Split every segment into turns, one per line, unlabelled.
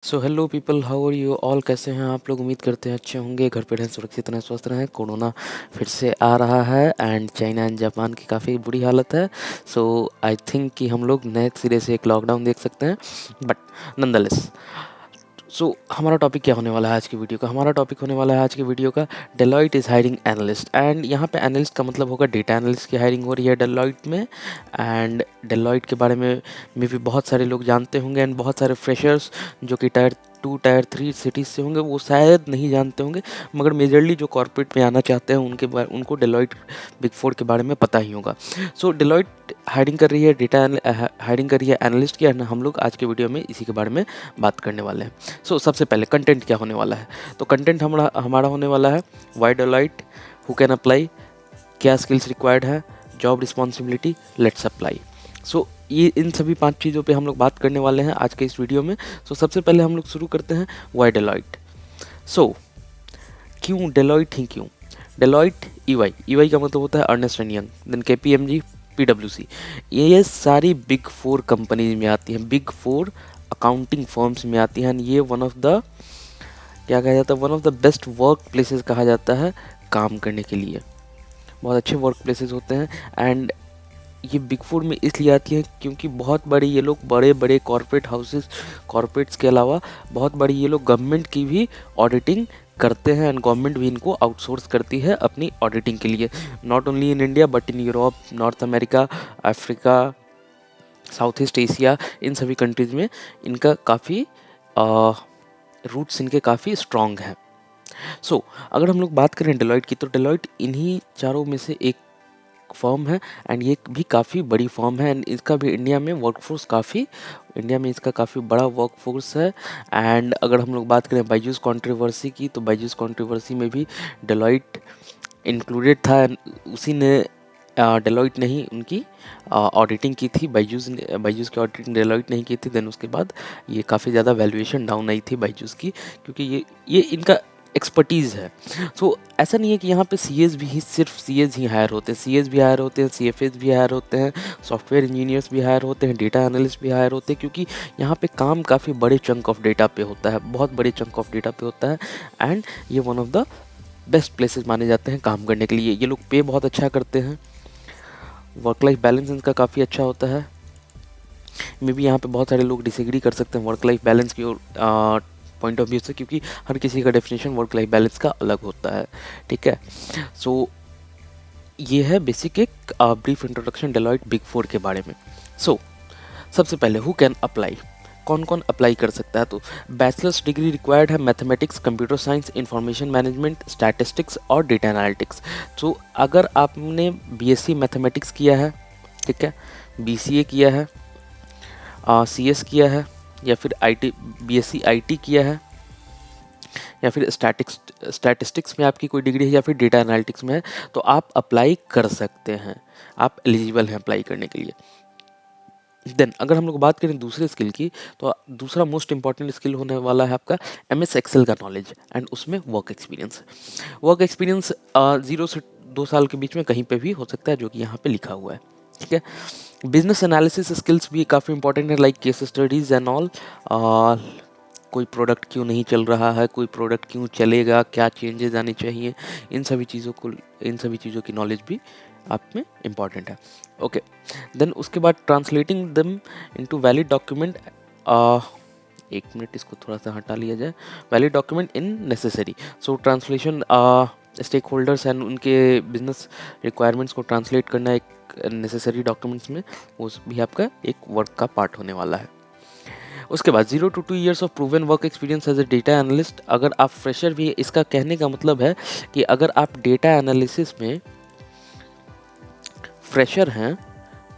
So hello people, how are you all? कैसे हैं आप लोग? उम्मीद करते हैं अच्छे होंगे, घर पे रहें, सुरक्षित रहें, स्वस्थ रहें। कोरोना फिर से आ रहा है एंड चाइना एंड जापान की काफ़ी बुरी हालत है। सो आई थिंक कि हम लोग नए सिरे से एक लॉकडाउन देख सकते हैं, बट नंदलेस। सो हमारा टॉपिक क्या होने वाला है आज की वीडियो का? हमारा टॉपिक होने वाला है आज की वीडियो का Deloitte is hiring analyst. And यहाँ पे एनालिस्ट का मतलब होगा डेटा एनालिस्ट की हायरिंग हो रही है डेलॉइट में। एंड डेलॉइट के बारे में भी बहुत सारे लोग जानते होंगे एंड बहुत सारे फ्रेशर्स जो कि टायर 2 टायर 3 सिटीज़ से होंगे वो शायद नहीं जानते होंगे, मगर मेजरली जो कॉर्पोरेट में आना चाहते हैं उनको डेलॉइट बिग फोर के बारे में पता ही होगा। सो डेलॉइट हायरिंग कर रही है हायरिंग कर रही है एनालिस्ट की, एंड हम लोग आज के वीडियो में इसी के बारे में बात करने वाले हैं। सबसे पहले कंटेंट क्या होने वाला है? तो कंटेंट हमारा हमारा होने वाला है why Deloitte, who can apply, क्या स्किल्स रिक्वायर्ड है, जॉब रिस्पॉन्सिबिलिटी, लेट्स अप्लाई। ये इन सभी 5 चीज़ों पे हम लोग बात करने वाले हैं आज के इस वीडियो में। सबसे पहले हम लोग शुरू करते हैं वाई डेलॉइट। सो क्यों डेलॉइट ही क्यों? डेलॉइट ईवाई का मतलब होता है Ernst and Young, then KPMG, पीडब्ल्यूसी। ये सारी बिग फोर कंपनीज में आती हैं, बिग फोर अकाउंटिंग फर्म्स में आती हैं। ये वन ऑफ द क्या कहा जाता है, one of the best work places कहा जाता है काम करने के लिए। बहुत अच्छे वर्क प्लेसेस होते हैं। एंड ये बिग फोर में इसलिए आती है क्योंकि बहुत बड़े ये लोग बड़े बड़े कॉर्पोरेट हाउसेस, कॉर्पोरेट्स के अलावा बहुत बड़ी ये लोग गवर्नमेंट की भी ऑडिटिंग करते हैं, एंड गवर्नमेंट भी इनको आउटसोर्स करती है अपनी ऑडिटिंग के लिए। Not only in India but in Europe, North America, Africa, South East Asia, इन सभी कंट्रीज़ में इनका काफ़ी रूट्स इनके काफ़ी स्ट्रॉन्ग हैं। अगर हम लोग बात करें डेलॉइट की, तो डेलॉइट इन्हीं चारों में से एक फर्म है, एंड ये भी काफ़ी बड़ी फर्म है। एंड इसका भी इंडिया में इसका काफ़ी बड़ा वर्कफोर्स है। एंड अगर हम लोग बात करें बायजूस कंट्रोवर्सी की, तो बायजूस कंट्रोवर्सी में भी डेलॉइट इंक्लूडेड था। उसी ने डेलॉइट ने ही उनकी ऑडिटिंग की थी। बायजूस की ऑडिटिंग डेलॉइट नहीं की थी। देन उसके बाद ये काफ़ी ज़्यादा वैल्यूएशन डाउन आई थी बायजूस की, क्योंकि ये इनका एक्सपर्टीज़ है। ऐसा नहीं है कि यहाँ पे सिर्फ सीएस ही हायर होते हैं, सीएस भी हायर होते हैं, सीएफएस भी हायर होते हैं, सॉफ्टवेयर इंजीनियर्स भी हायर होते हैं, डेटा एनालिस्ट भी हायर होते हैं, क्योंकि यहाँ पे काम काफ़ी बड़े चंक ऑफ डेटा पे होता है, बहुत बड़े चंक ऑफ डेटा पे होता है। एंड ये one of the best places माने जाते हैं काम करने के लिए। ये लोग पे बहुत अच्छा करते हैं, वर्क लाइफ बैलेंस इनका काफ़ी अच्छा होता है। मे बी यहाँ पे बहुत सारे लोग डिसएग्री कर सकते हैं वर्क लाइफ बैलेंस की पॉइंट ऑफ व्यू से, क्योंकि हर किसी का डेफिनेशन वर्क लाइफ बैलेंस का अलग होता है। ठीक है, ये है बेसिक एक brief introduction Deloitte big four के बारे में। सबसे पहले हु कैन अप्लाई, कौन कौन अप्लाई कर सकता है? तो बैचलर्स डिग्री रिक्वायर्ड है mathematics, computer science, information management, statistics और डेटा एनालिटिक्स। अगर आपने बीएससी मैथमेटिक्स किया है, ठीक है, बीसीए किया है, सीएस किया है, या फिर आईटी बीएससी आईटी किया है, या फिर स्टैटिस्टिक्स में आपकी कोई डिग्री है, या फिर डेटा एनालिटिक्स में है, तो आप अप्लाई कर सकते हैं, आप एलिजिबल हैं अप्लाई करने के लिए। देन अगर हम लोग बात करें दूसरे स्किल की, तो दूसरा मोस्ट इंपॉर्टेंट स्किल होने वाला है आपका एमएस एक्सेल का नॉलेज, एंड उसमें वर्क एक्सपीरियंस। वर्क एक्सपीरियंस 0 से 2 साल के बीच में कहीं पे भी हो सकता है, जो कि यहाँ पे लिखा हुआ है। ठीक है, बिजनेस एनालिसिस स्किल्स भी काफ़ी इंपॉर्टेंट है, like case studies and all. कोई प्रोडक्ट क्यों नहीं चल रहा है, कोई प्रोडक्ट क्यों चलेगा, क्या चेंजेस आने चाहिए, इन सभी चीज़ों की नॉलेज भी आप में इम्पॉर्टेंट है। ओके, देन उसके बाद translating them into valid document. एक मिनट, इसको थोड़ा सा हटा लिया जाए। Valid document in necessary. Translation stake holders and उनके बिजनेस रिक्वायरमेंट्स को ट्रांसलेट करना एक नेसेसरी डॉक्यूमेंट्स में, वो भी आपका एक वर्क का पार्ट होने वाला है। उसके बाद 0 to 2 years of proven work experience as a data analyst. अगर आप फ्रेशर भी, इसका कहने का मतलब है कि अगर आप डेटा एनालिसिस में फ्रेशर हैं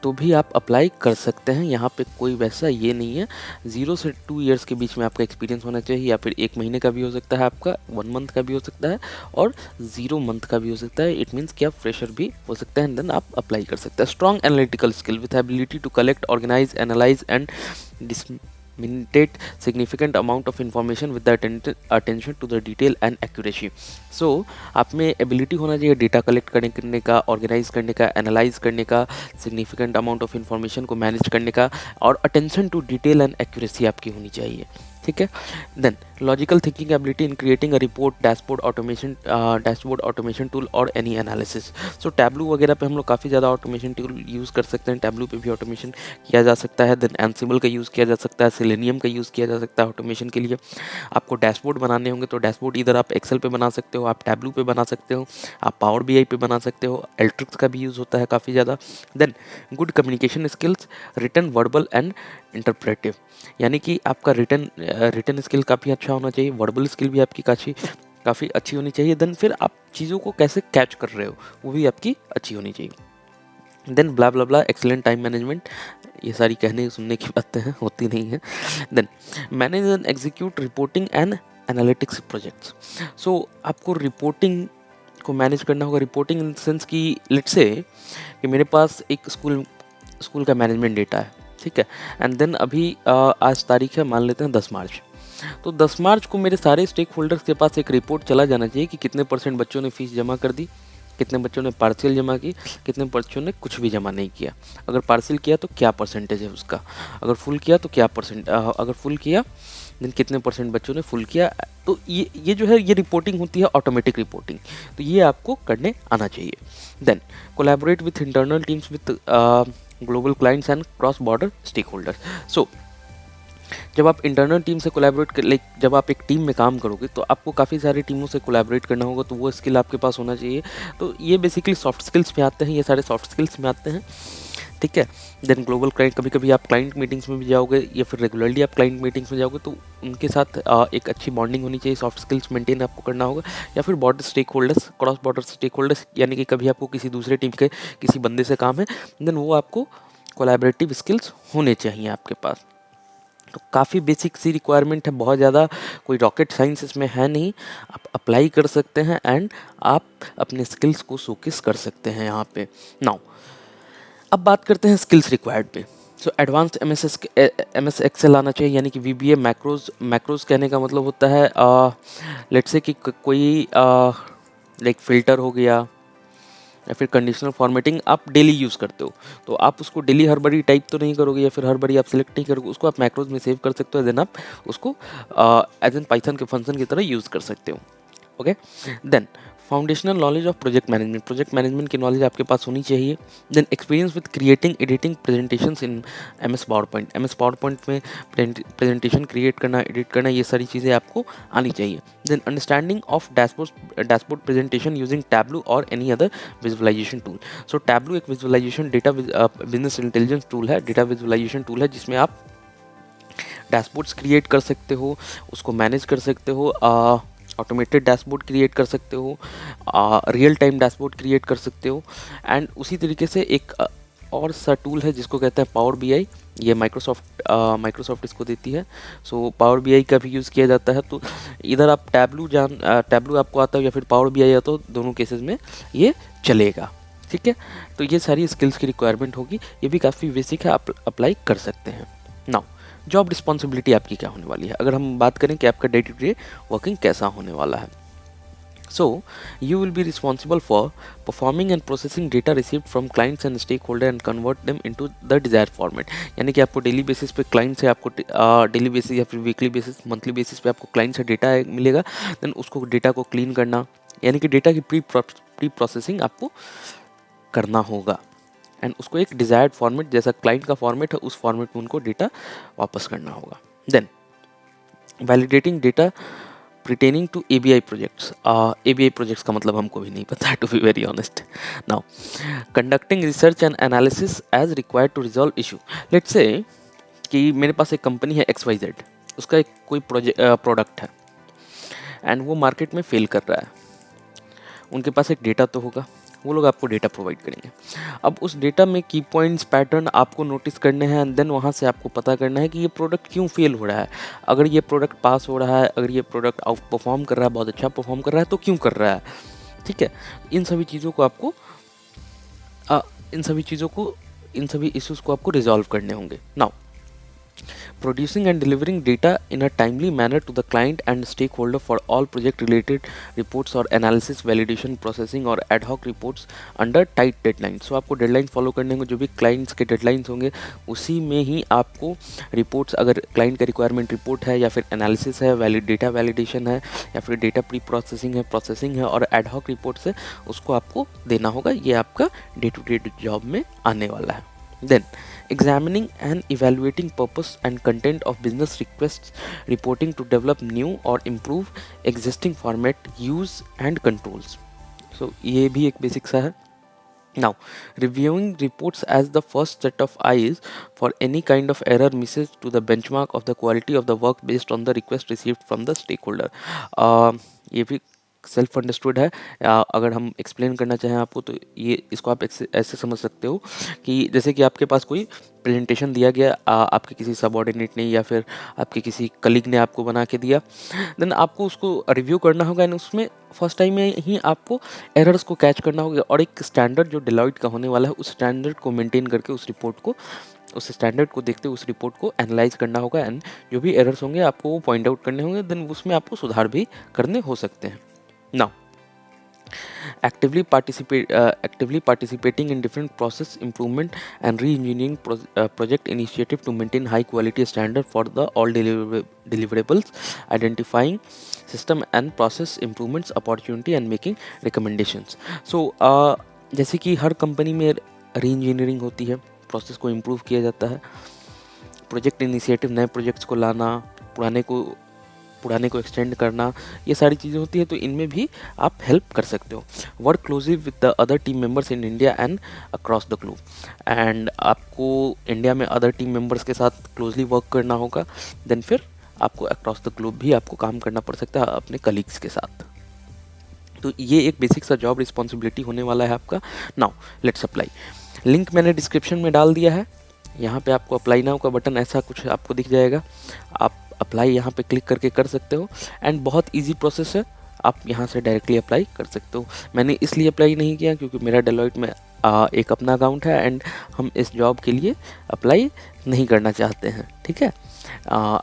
तो भी आप अप्लाई कर सकते हैं। यहाँ पे कोई वैसा ये नहीं है। 0 से 2 इयर्स के बीच में आपका एक्सपीरियंस होना चाहिए, या फिर 1 महीने का भी हो सकता है, आपका 1 मंथ का भी हो सकता है, और 0 मंथ का भी हो सकता है। इट मीन्स कि आप फ्रेशर भी हो सकते हैं, देन आप अप्लाई कर सकते हैं। Strong analytical skill with ability to collect, organise, analyse and disseminate significant amount of information with the attention to the detail and accuracy। आप में एबिलिटी होना चाहिए डेटा कलेक्ट करने का, ऑर्गेनाइज करने का, एनालाइज करने का, सिग्निफिकेंट अमाउंट ऑफ इन्फॉर्मेशन को मैनेज करने का, और attention to detail and accuracy आपकी होनी चाहिए। ठीक है। Then logical thinking ability in creating a report, dashboard automation tool और एनी एनालिसिस। सो टैब्लू वगैरह पे हम लोग काफ़ी ज़्यादा ऑटोमेशन टूल यूज़ कर सकते हैं, टैब्लू पे भी ऑटोमेशन किया जा सकता है। देन एंसिबल का यूज़ किया जा सकता है, सेलेनियम का यूज़ किया जा सकता है ऑटोमेशन के लिए। आपको डैशबोर्ड बनाने होंगे तो डैशबोर्ड इधर आप एक्सेल पे बना सकते हो, आप टैब्लू पे बना सकते हो, आप पावर बीआई पे बना सकते हो, एल्ट्रिक्स का भी यूज़ होता है काफ़ी ज़्यादा। Then good communication skills, written, verbal and interpretive, यानी कि आपका रिटन स्किल काफ़ी अच्छा होना चाहिए, वर्बल स्किल भी आपकी काफ़ी अच्छी होनी चाहिए। देन फिर आप चीज़ों को कैसे कैच कर रहे हो वो भी आपकी अच्छी होनी चाहिए। देन ब्ला ब्ला ब्ला, एक्सीलेंट टाइम मैनेजमेंट, ये सारी कहने सुनने की बातें हैं, होती नहीं है। Then manage and execute reporting and analytics projects. So आपको रिपोर्टिंग को मैनेज करना होगा। रिपोर्टिंग इन सेंस कि लेट्स से कि मेरे पास एक स्कूल का मैनेजमेंट डेटा है, ठीक है। एंड देन अभी आज तारीख है, मान लेते हैं 10 मार्च। तो 10 मार्च को मेरे सारे स्टेक होल्डर्स के पास एक रिपोर्ट चला जाना चाहिए कि कितने % बच्चों ने फीस जमा कर दी, कितने बच्चों ने पार्शियल जमा की, कितने बच्चों ने कुछ भी जमा नहीं किया। अगर पार्शियल किया तो क्या परसेंटेज है उसका, अगर फुल किया तो क्या अगर फुल किया देन कितने % बच्चों ने फुल किया। तो ये जो है ये रिपोर्टिंग होती है ऑटोमेटिक रिपोर्टिंग, तो ये आपको करने आना चाहिए। Then collaborate with internal teams with global clients and cross border stake holders. So जब आप इंटरनल टीम से कोलैबोरेट लाइक जब आप एक टीम में काम करोगे तो आपको काफ़ी सारी टीमों से कोलैबोरेट करना होगा, तो वो स्किल आपके पास होना चाहिए। तो ये बेसिकली सॉफ्ट स्किल्स में आते हैं, ये सारे सॉफ्ट स्किल्स में आते हैं, ठीक है। देन ग्लोबल क्लाइंट, कभी कभी आप क्लाइंट मीटिंग्स में भी जाओगे या फिर रेगुलरली आप क्लाइंट मीटिंग्स में जाओगे तो उनके साथ एक अच्छी बॉन्डिंग होनी चाहिए, सॉफ्ट स्किल्स मेंटेन आपको करना होगा। या फिर border stake holders, cross border stake holders, यानी कि कभी आपको किसी दूसरे टीम के किसी बंदे से काम है, देन वो आपको कोलैबोरेटिव स्किल्स होने चाहिए आपके पास। तो काफ़ी बेसिक सी रिक्वायरमेंट है, बहुत ज़्यादा कोई रॉकेट साइंस इसमें है नहीं, आप अप्लाई कर सकते हैं एंड आप अपने स्किल्स को शोकेस कर सकते हैं यहाँ पे। नाउ अब बात करते हैं स्किल्स रिक्वायर्ड पे। सो एडवांस्ड एमएस एक्सेल आना चाहिए, यानी कि वीबीए मैक्रोज कहने का मतलब होता है लेट्स से कि कोई लाइक फ़िल्टर हो गया या फिर कंडीशनल फॉर्मेटिंग आप डेली यूज़ करते हो, तो आप उसको डेली हर बारी टाइप तो नहीं करोगे या फिर हर बारी आप सिलेक्ट नहीं करोगे, उसको आप मैक्रोज में सेव कर सकते हो, देन आप उसको एज एन पाइथन के फंक्शन की तरह यूज़ कर सकते हो। Okay. Then foundational knowledge of project management की नॉलेज आपके पास होनी चाहिए। Then experience with creating editing presentations in MS PowerPoint में प्रेजेंटेशन क्रिएट करना, एडिट करना, ये सारी चीज़ें आपको आनी चाहिए। Then understanding of dashboard presentation using Tableau और any other visualisation tool. So Tableau एक visualisation data business intelligence tool है, डेटा विजुअलाइजेशन टूल है, जिसमें आप डैशबोर्ड्स क्रिएट कर सकते हो, उसको मैनेज कर सकते हो, ऑटोमेटेड डैशबोर्ड क्रिएट कर सकते हो, रियल टाइम डैशबोर्ड क्रिएट कर सकते हो। एंड उसी तरीके से एक और सा टूल है जिसको कहते हैं पावर बीआई, ये माइक्रोसॉफ्ट इसको देती है। सो पावर बीआई का भी यूज़ किया जाता है। तो इधर आप टैब्लू आपको आता हो या फिर पावर बीआई आता हो, दोनों केसेस में ये चलेगा, ठीक है। तो ये सारी स्किल्स की रिक्वायरमेंट होगी, ये भी काफ़ी बेसिक है, आप अप्लाई कर सकते हैं। नाउ जॉब रिस्पॉन्सिबिलिटी आपकी क्या होने वाली है, अगर हम बात करें कि आपका डे टू डे वर्किंग कैसा होने वाला है। So you will be responsible for performing and processing data received from clients and stake holder and convert them into the desire format, यानी कि आपको डेली बेसिस पे क्लाइंट से आपको डेली बेसिस या फिर वीकली बेसिस, मंथली बेसिस पे आपको क्लाइंट से डेटा मिलेगा। देन उसको डेटा को क्लीन करना, यानी कि डेटा की प्री प्रोसेसिंग आपको करना होगा एंड उसको एक डिजायर्ड फॉर्मेट, जैसा क्लाइंट का फॉर्मेट है उस फॉर्मेट में उनको डेटा वापस करना होगा। Then validating data pertaining to ABI projects. ABI projects का मतलब हमको भी नहीं पता है, to be very honest. Now, conducting research and analysis as required to resolve issue. Let's say कि मेरे पास एक कंपनी है XYZ, उसका एक कोई प्रोडक्ट है एंड वो मार्केट में फेल कर रहा है। उनके पास एक डेटा तो होगा, वो लोग आपको डेटा प्रोवाइड करेंगे। अब उस डेटा में की पॉइंट्स, पैटर्न आपको नोटिस करने हैं एंड देन वहाँ से आपको पता करना है कि ये प्रोडक्ट क्यों फेल हो रहा है। अगर ये प्रोडक्ट पास हो रहा है, अगर ये प्रोडक्ट आउट परफॉर्म कर रहा है, बहुत अच्छा परफॉर्म कर रहा है, तो क्यों कर रहा है, ठीक है। इन सभी चीज़ों को आपको इन सभी इश्यूज़ को आपको रिजॉल्व करने होंगे। Now producing and delivering data in a timely manner to the client and stakeholder for all project related reports or analysis, validation, processing और ad hoc reports under tight deadlines. So आपको deadline follow करने होंगे, जो भी clients के deadlines होंगे उसी में ही आपको रिपोर्ट्स, अगर क्लाइंट का रिक्वायरमेंट रिपोर्ट है या फिर एनालिसिस है, वैलिड डेटा वैलिडेशन है या फिर डेटा प्रोसेसिंग है और एड हॉक रिपोर्ट्स है, उसको आपको देना होगा. ये आपका डे टू डे जॉब में आने वाला है. Then, examining and evaluating purpose and content of business requests, reporting to develop new or improve existing format, use and controls. So ये भी एक बेसिक सा है. Now, reviewing reports as the first set of eyes for any kind of error misses to the benchmark of the quality of the work based on the request received from the stakeholder. ये भी self understood है. अगर हम explain करना चाहें आपको तो ये इसको आप ऐसे समझ सकते हो कि जैसे कि आपके पास कोई प्रेजेंटेशन दिया गया, आपके किसी सबऑर्डिनेट ने या फिर आपके किसी कलीग ने आपको बना के दिया, देन आपको उसको रिव्यू करना होगा एंड उसमें फर्स्ट टाइम में ही आपको एरर्स को कैच करना होगा और एक स्टैंडर्ड जो डेलॉयट का होने वाला है उस स्टैंडर्ड को मेंटेन करके उस स्टैंडर्ड को देखते हुए उस रिपोर्ट को एनालाइज करना होगा एंड जो भी एरर्स होंगे आपको वो पॉइंट आउट करने होंगे, देन उसमें आपको सुधार भी करने हो सकते हैं. Now, actively participating in different process improvement and re-engineering project initiative to maintain high quality standard for the all deliverables, identifying system and process improvements opportunity and making recommendations. So जैसे कि हर कंपनी में री engineering होती है, process को improve किया जाता है, प्रोजेक्ट इनिशिएटिव नए प्रोजेक्ट्स को लाना, पुराने को एक्सटेंड करना, ये सारी चीज़ें होती है, तो इनमें भी आप हेल्प कर सकते हो. Work closely with the other team members in India and across the globe. And आपको इंडिया में अदर टीम मेंबर्स के साथ क्लोजली वर्क करना होगा, देन फिर आपको अक्रॉस द ग्लोब भी आपको काम करना पड़ सकता है अपने कलीग्स के साथ. तो ये एक बेसिक सा जॉब रिस्पॉन्सिबिलिटी होने वाला है आपका. Now let's apply. लिंक मैंने डिस्क्रिप्शन में डाल दिया है. यहाँ पे आपको अप्लाई नाउ का बटन ऐसा कुछ आपको दिख जाएगा. आप अप्लाई यहाँ पे क्लिक करके कर सकते हो एंड बहुत इजी प्रोसेस है. आप यहाँ से डायरेक्टली अप्लाई कर सकते हो. मैंने इसलिए अप्लाई नहीं किया क्योंकि मेरा डेलॉयट में एक अपना अकाउंट है एंड हम इस जॉब के लिए अप्लाई नहीं करना चाहते हैं. ठीक है,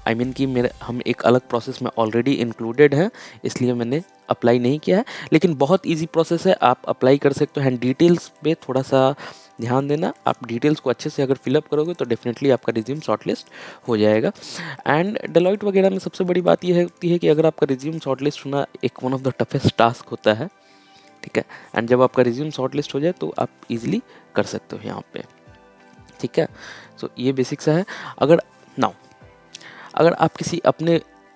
आई मीन कि हम एक अलग प्रोसेस में ऑलरेडी इंक्लूडेड हैं, इसलिए मैंने अप्लाई नहीं किया है. लेकिन बहुत इजी प्रोसेस है, आप अप्लाई कर सकते हो. एंड डिटेल्स पे थोड़ा सा ध्यान देना. आप डिटेल्स को अच्छे से अगर फिलअप करोगे तो डेफिनेटली आपका रिज्यूम शॉर्टलिस्ट हो जाएगा. एंड डेलॉयट वगैरह में सबसे बड़ी बात यह होती है कि अगर आपका रिज्यूम शॉर्टलिस्ट होना एक one of the toughest task होता है. ठीक है, एंड जब आपका रिज्यूम शॉर्टलिस्ट हो जाए तो आप इजीली कर सकते हो यहाँ पे. ठीक है, सो ये बेसिक सा है. अगर आप किसी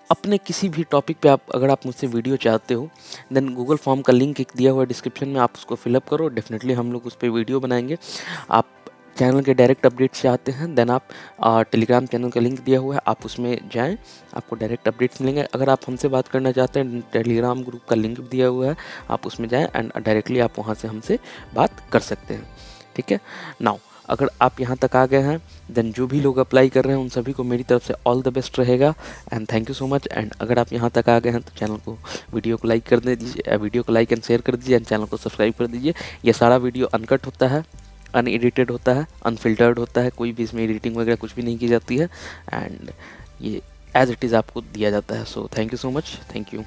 अपने किसी भी टॉपिक पे अगर आप मुझसे वीडियो चाहते हो, देन गूगल फॉर्म का लिंक एक दिया हुआ है डिस्क्रिप्शन में, आप उसको फिलअप करो. डेफिनेटली हम लोग उस पर वीडियो बनाएंगे. आप चैनल के डायरेक्ट अपडेट्स चाहते हैं, देन आप टेलीग्राम चैनल का लिंक दिया हुआ है, आप उसमें जाएं, आपको डायरेक्ट अपडेट्स मिलेंगे. अगर आप हमसे बात करना चाहते हैं, टेलीग्राम ग्रुप का लिंक दिया हुआ है, आप उसमें जाएं एंड डायरेक्टली आप वहाँ से हमसे बात कर सकते हैं. ठीक है, नाउ अगर आप यहाँ तक आ गए हैं, देन जो भी लोग अप्लाई कर रहे हैं उन सभी को मेरी तरफ से ऑल द बेस्ट रहेगा and thank you so much. And अगर आप यहाँ तक आ गए हैं तो चैनल को वीडियो को लाइक कर दीजिए, वीडियो को लाइक एंड शेयर कर दीजिए एंड चैनल को सब्सक्राइब कर दीजिए. ये सारा वीडियो अनकट होता है, अनएडिटेड होता है, अनफिल्टर्ड होता है, कोई भी इसमें एडिटिंग वगैरह कुछ भी नहीं की जाती है एंड ये एज इट इज़ आपको दिया जाता है. So thank you so much, thank you.